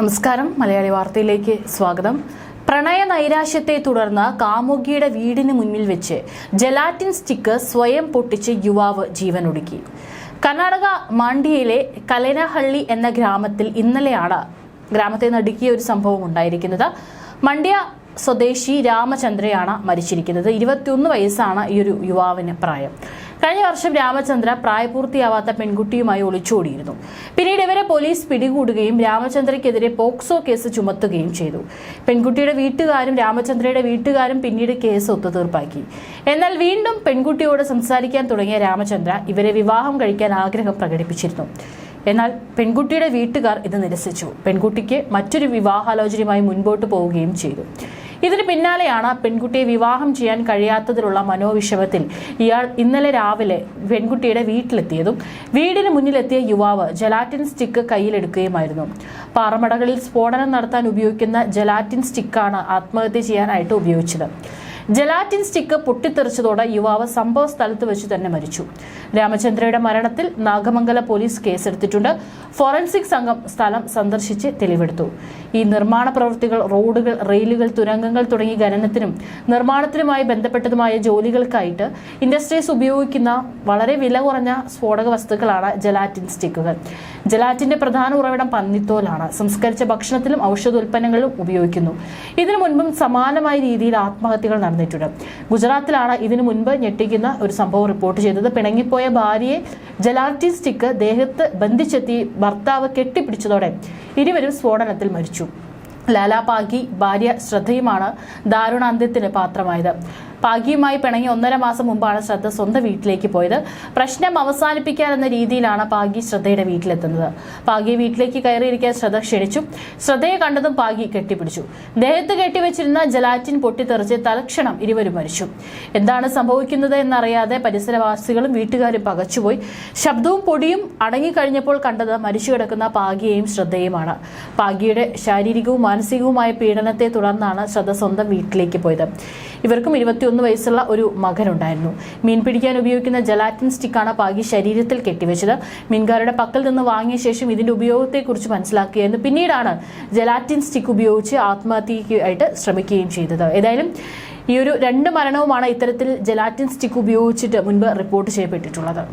നമസ്കാരം. മലയാളി വാർത്തയിലേക്ക് സ്വാഗതം. പ്രണയ നൈരാശ്യത്തെ തുടർന്ന് കാമുകിയുടെ വീടിന് മുന്നിൽ വെച്ച് ജലാറ്റിൻ സ്റ്റിക്ക് സ്വയം പൊട്ടിച്ച് യുവാവ് ജീവനൊടുക്കി. കർണാടക മാണ്ഡ്യയിലെ കലേനഹള്ളി എന്ന ഗ്രാമത്തിൽ ഇന്നലെയാണ് ഗ്രാമത്തെ നടുക്കിയ ഒരു സംഭവം ഉണ്ടായിരിക്കുന്നത്. മണ്ഡ്യ സ്വദേശി രാമചന്ദ്രയാണ് മരിച്ചിരിക്കുന്നത്. 21 വയസ്സാണ് ഈ ഒരു യുവാവിന് പ്രായം. കഴിഞ്ഞ വർഷം രാമചന്ദ്ര പ്രായപൂർത്തിയാവാത്ത പെൺകുട്ടിയുമായി ഒളിച്ചോടിയിരുന്നു. പിന്നീട് ഇവരെ പോലീസ് പിടികൂടുകയും രാമചന്ദ്രയ്ക്കെതിരെ പോക്സോ കേസ് ചുമത്തുകയും ചെയ്തു. പെൺകുട്ടിയുടെ വീട്ടുകാരും രാമചന്ദ്രയുടെ വീട്ടുകാരും പിന്നീട് കേസ് ഒത്തുതീർപ്പാക്കി. എന്നാൽ വീണ്ടും പെൺകുട്ടിയോട് സംസാരിക്കാൻ തുടങ്ങിയ രാമചന്ദ്ര ഇവരെ വിവാഹം കഴിക്കാൻ ആഗ്രഹം പ്രകടിപ്പിച്ചിരുന്നു. എന്നാൽ പെൺകുട്ടിയുടെ വീട്ടുകാർ ഇത് നിരസിച്ചു. പെൺകുട്ടിക്ക് മറ്റൊരു വിവാഹാലോചനയുമായി മുൻപോട്ട് പോവുകയും ചെയ്തു. ഇതിന് പിന്നാലെയാണ് പെൺകുട്ടിയെ വിവാഹം ചെയ്യാൻ കഴിയാത്തതിലുള്ള മനോവിഷമത്തിൽ ഇയാൾ ഇന്നലെ രാവിലെ പെൺകുട്ടിയുടെ വീട്ടിലെത്തിയതും വീടിന് മുന്നിലെത്തിയ യുവാവ് ജലാറ്റിൻ സ്റ്റിക്ക് കയ്യിലെടുക്കുകയുമായിരുന്നു. പാറമടകളിൽ സ്ഫോടനം നടത്താൻ ഉപയോഗിക്കുന്ന ജലാറ്റിൻ സ്റ്റിക്കാണ് ആത്മഹത്യ ചെയ്യാനായിട്ട് ഉപയോഗിച്ചത്. ജലാറ്റിൻ സ്റ്റിക്ക് പൊട്ടിത്തെറിച്ചതോടെ യുവാവ് സംഭവ സ്ഥലത്ത് വെച്ച് തന്നെ മരിച്ചു. രാമചന്ദ്രയുടെ മരണത്തിൽ നാഗമംഗല പോലീസ് കേസെടുത്തിട്ടുണ്ട്. ഫോറൻസിക് സംഘം സ്ഥലം സന്ദർശിച്ച് തെളിവെടുത്തു. ഈ നിർമ്മാണ പ്രവൃത്തികൾ റോഡുകൾ, റെയിലുകൾ, തുരങ്കങ്ങൾ തുടങ്ങി ഖനനത്തിനും നിർമ്മാണത്തിനുമായി ബന്ധപ്പെട്ടതുമായ ജോലികൾക്കായിട്ട് ഇൻഡസ്ട്രീസ് ഉപയോഗിക്കുന്ന വളരെ വില കുറഞ്ഞ സ്ഫോടക വസ്തുക്കളാണ് ജലാറ്റിൻ സ്റ്റിക്കുകൾ. ജലാറ്റിന്റെ പ്രധാന ഉറവിടം പന്നിത്തോലാണ്. സംസ്കരിച്ച ഭക്ഷണത്തിലും ഔഷധോൽപ്പന്നങ്ങളിലും ഉപയോഗിക്കുന്നു. ഇതിനു മുൻപും സമാനമായ രീതിയിൽ ആത്മഹത്യകൾ നടന്നിട്ടുണ്ട്. ഗുജറാത്തിലാണ് ഇതിനു മുൻപ് ഞെട്ടിക്കുന്ന ഒരു സംഭവം റിപ്പോർട്ട് ചെയ്തത്. പിണങ്ങിപ്പോയ ഭാര്യയെ ജലാറ്റിൻ സ്റ്റിക്ക് ദേഹത്ത് ബന്ധിച്ചെത്തി ഭർത്താവ് കെട്ടിപ്പിടിച്ചതോടെ ഇരുവരും സ്ഫോടനത്തിൽ മരിച്ചു. ലാലാ പാഗി ഭാര്യ ശ്രദ്ധയുമാണ് ദാരുണാന്ത്യത്തിന് പാത്രമായത്. പാഗിയുമായി പിണങ്ങി 1.5 മാസം മുമ്പാണ് ശ്രദ്ധ സ്വന്തം വീട്ടിലേക്ക് പോയത്. പ്രശ്നം അവസാനിപ്പിക്കാനെന്ന രീതിയിലാണ് പാഗി ശ്രദ്ധയുടെ വീട്ടിലെത്തുന്നത്. പാഗിയെ വീട്ടിലേക്ക് കയറിയിരിക്കാൻ ശ്രദ്ധ ക്ഷണിച്ചു. ശ്രദ്ധയെ കണ്ടതും പാഗി കെട്ടിപ്പിടിച്ചു. ദേഹത്ത് കെട്ടിവെച്ചിരുന്ന ജലാറ്റിൻ പൊട്ടിത്തെറിച്ച് തലക്ഷണം ഇരുവരും മരിച്ചു. എന്താണ് സംഭവിക്കുന്നത് എന്നറിയാതെ പരിസരവാസികളും വീട്ടുകാരും പകച്ചുപോയി. ശബ്ദവും പൊടിയും അടങ്ങിക്കഴിഞ്ഞപ്പോൾ കണ്ടത് മരിച്ചു കിടക്കുന്ന പാഗിയെയും ശ്രദ്ധയുമാണ്. പാഗിയുടെ ശാരീരികവും മാനസികവുമായ പീഡനത്തെ തുടർന്നാണ് ശ്രദ്ധ സ്വന്തം വീട്ടിലേക്ക് പോയത്. ഇവർക്കും 21 വയസ്സുള്ള ഒരു മകനുണ്ടായിരുന്നു. മീൻ പിടിക്കാൻ ഉപയോഗിക്കുന്ന ജലാറ്റിൻ സ്റ്റിക്കാണ് പാഗി ശരീരത്തിൽ കെട്ടിവെച്ചത്. മീൻകാരുടെ പക്കൽ നിന്ന് വാങ്ങിയ ശേഷം ഇതിന്റെ ഉപയോഗത്തെക്കുറിച്ച് മനസ്സിലാക്കുകയായിരുന്നു. പിന്നീടാണ് ജലാറ്റിൻ സ്റ്റിക്ക് ഉപയോഗിച്ച് ആത്മഹത്യയ്ക്കായിട്ട് ശ്രമിക്കുകയും ചെയ്തത്. ഏതായാലും ഈ ഒരു 2 മരണവുമാണ് ഇത്തരത്തിൽ ജലാറ്റിൻ സ്റ്റിക്ക് ഉപയോഗിച്ചിട്ട് മുൻപ് റിപ്പോർട്ട് ചെയ്യപ്പെട്ടിട്ടുള്ളത്.